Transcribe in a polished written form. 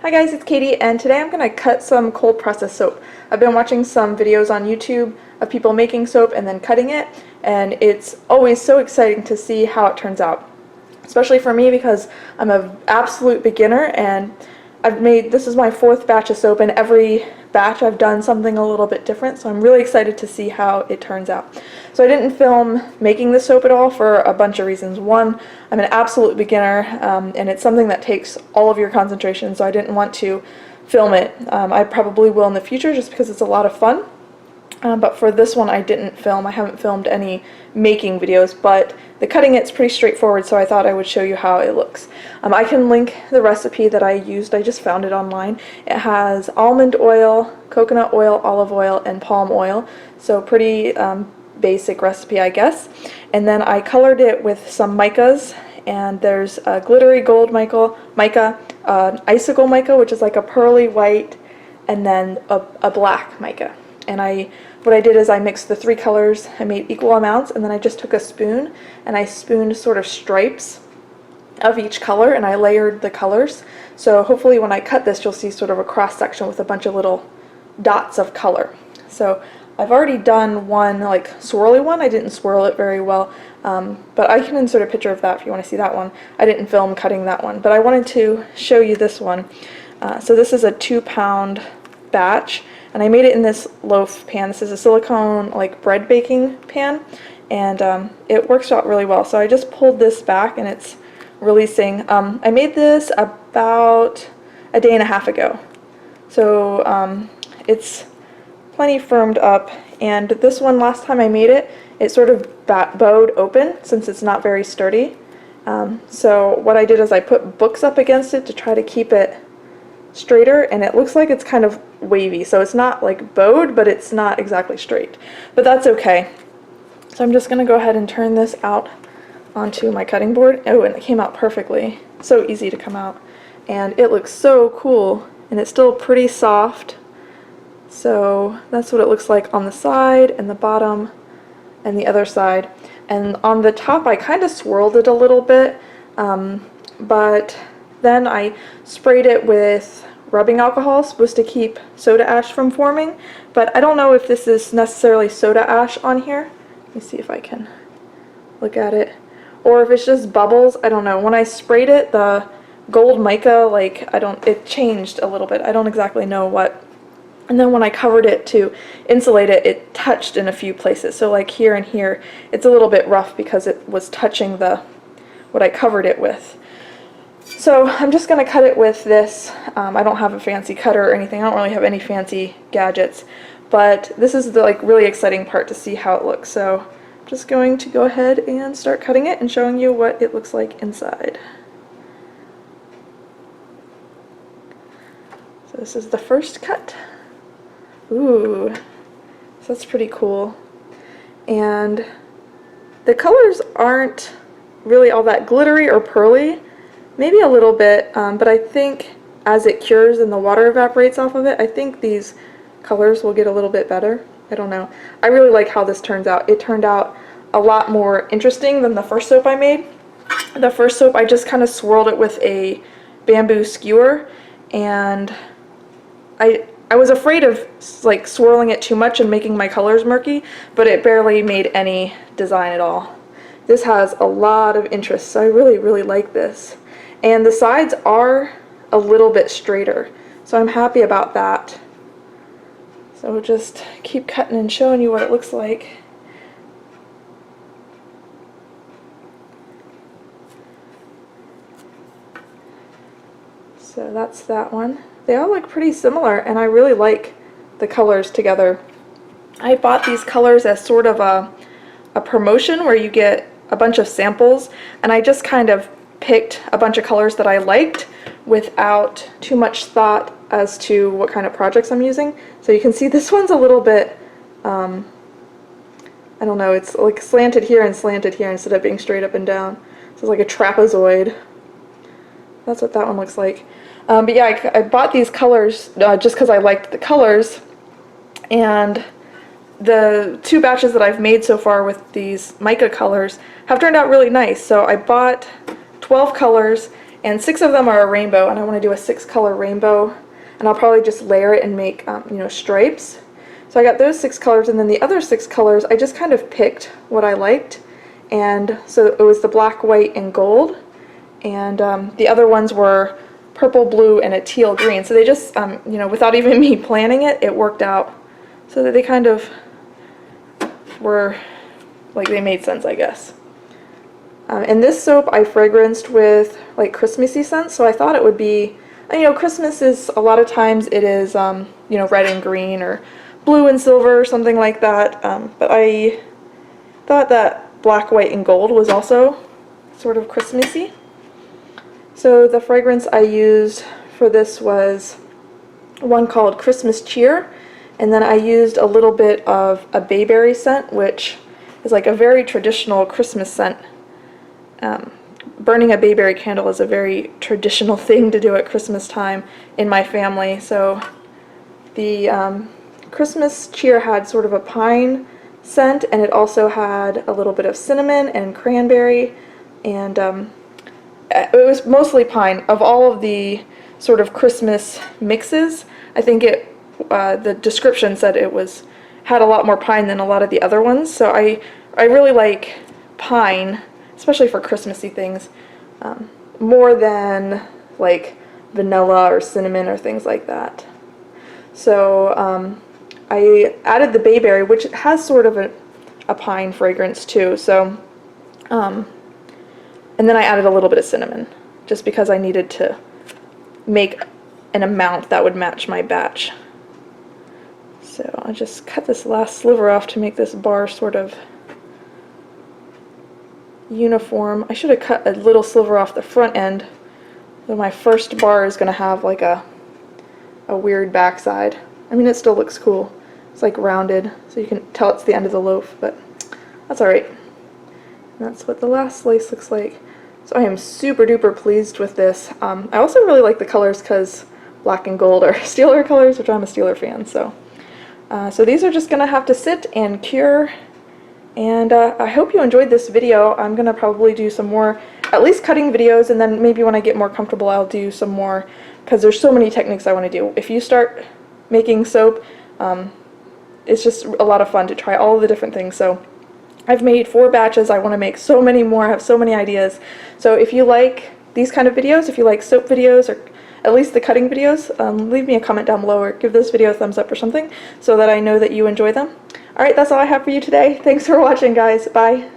Hi guys, it's Katie, and today I'm going to cut some cold process soap. I've been watching some videos on YouTube of people making soap and then cutting it, and it's always so exciting to see how it turns out. Especially for me because I'm an absolute beginner, and this is my fourth batch of soap, and every batch I've done something a little bit different, so I'm really excited to see how it turns out. So I didn't film making the soap at all for a bunch of reasons. One, I'm an absolute beginner, and it's something that takes all of your concentration, so I didn't want to film it. I probably will in the future just because it's a lot of fun. But for this one I didn't film. I haven't filmed any making videos, but the cutting it's pretty straightforward, so I thought I would show you how it looks. I can link the recipe that I used. I just found it online. It has almond oil, coconut oil, olive oil, and palm oil, so pretty basic recipe, I guess. And then I colored it with some micas, and there's a glittery gold mica, icicle mica, which is like a pearly white, and then a black mica. And what I did is I mixed the three colors. I made equal amounts, and then I just took a spoon and I spooned sort of stripes of each color, and I layered the colors. So hopefully when I cut this you'll see sort of a cross section with a bunch of little dots of color. So I've already done one like swirly one. I didn't swirl it very well, but I can insert a picture of that if you want to see that one. I didn't film cutting that one, but I wanted to show you this one. So this is a 2-pound batch, and I made it in this loaf pan. This is a silicone like bread baking pan, and it works out really well. So I just pulled this back and it's releasing. I made this about a day and a half ago, so it's plenty firmed up. And this one, last time I made it, it sort of bowed open since it's not very sturdy. So what I did is I put books up against it to try to keep it straighter, and it looks like it's kind of wavy, so it's not like bowed, but it's not exactly straight, but that's okay. So I'm just gonna go ahead and turn this out onto my cutting board. Oh, and it came out perfectly. So easy to come out, and it looks so cool, and it's still pretty soft. So that's what it looks like on the side and the bottom and the other side. And on the top I kind of swirled it a little bit, but then I sprayed it with rubbing alcohol, supposed to keep soda ash from forming, but I don't know if this is necessarily soda ash on here. Let me see if I can look at it. Or if it's just bubbles, I don't know. When I sprayed it, the gold mica, like, it changed a little bit. I don't exactly know what. And then when I covered it to insulate it, it touched in a few places. So like here and here, it's a little bit rough because it was touching what I covered it with. So I'm just going to cut it with this. I don't have a fancy cutter or anything. I don't really have any fancy gadgets, but this is the really exciting part, to see how it looks. So I'm just going to go ahead and start cutting it and showing you what it looks like inside. So this is the first cut. Ooh, so that's pretty cool. And the colors aren't really all that glittery or pearly. Maybe a little bit, but I think as it cures and the water evaporates off of it, I think these colors will get a little bit better. I don't know. I really like how this turns out. It turned out a lot more interesting than the first soap I made. The first soap I just kind of swirled it with a bamboo skewer, and I was afraid of like swirling it too much and making my colors murky, but it barely made any design at all. This has a lot of interest, so I really like this. And the sides are a little bit straighter, so I'm happy about that. So we'll just keep cutting and showing you what it looks like. So that's that one. They all look pretty similar, and I really like the colors together. I bought these colors as sort of a promotion where you get a bunch of samples, and I just kind of picked a bunch of colors that I liked without too much thought as to what kind of projects I'm using. So you can see this one's a little bit, I don't know, it's like slanted here instead of being straight up and down. So it's like a trapezoid. That's what that one looks like. But yeah, I bought these colors just because I liked the colors, and the two batches that I've made so far with these mica colors have turned out really nice. So I bought 12 colors, and 6 of them are a rainbow, and I want to do a 6-color rainbow, and I'll probably just layer it and make you know, stripes. So I got those 6 colors, and then the other 6 colors I just kind of picked what I liked, and so it was the black, white, and gold, and the other ones were purple, blue, and a teal green. So they just you know, without even me planning it, it worked out so that they kind of were like, they made sense, I guess. And this soap I fragranced with like Christmassy scents, so I thought it would be, you know, Christmas is, a lot of times it is you know, red and green or blue and silver or something like that, but I thought that black, white, and gold was also sort of Christmassy. So the fragrance I used for this was one called Christmas Cheer, and then I used a little bit of a bayberry scent, which is like a very traditional Christmas scent. Burning a bayberry candle is a very traditional thing to do at Christmas time in my family. So the Christmas Cheer had sort of a pine scent, and it also had a little bit of cinnamon and cranberry, and it was mostly pine. Of all of the sort of Christmas mixes, I think the description said it had a lot more pine than a lot of the other ones, so I really like pine, especially for Christmassy things, more than like vanilla or cinnamon or things like that. So I added the bayberry, which has sort of a pine fragrance too, so and then I added a little bit of cinnamon, just because I needed to make an amount that would match my batch. So I'll just cut this last sliver off to make this bar sort of uniform. I should have cut a little sliver off the front end, so my first bar is going to have like a weird backside. I mean, it still looks cool. It's like rounded, so you can tell it's the end of the loaf, but that's alright. That's what the last slice looks like. So I am super duper pleased with this. I also really like the colors because black and gold are Steeler colors, which I'm a Steeler fan. So these are just going to have to sit and cure. And I hope you enjoyed this video. I'm going to probably do some more, at least cutting videos, and then maybe when I get more comfortable I'll do some more, because there's so many techniques I want to do. If you start making soap, it's just a lot of fun to try all of the different things. So I've made 4 batches. I want to make so many more. I have so many ideas. So if you like these kind of videos, if you like soap videos, or at least the cutting videos, leave me a comment down below or give this video a thumbs up or something so that I know that you enjoy them. Alright, that's all I have for you today. Thanks for watching, guys. Bye.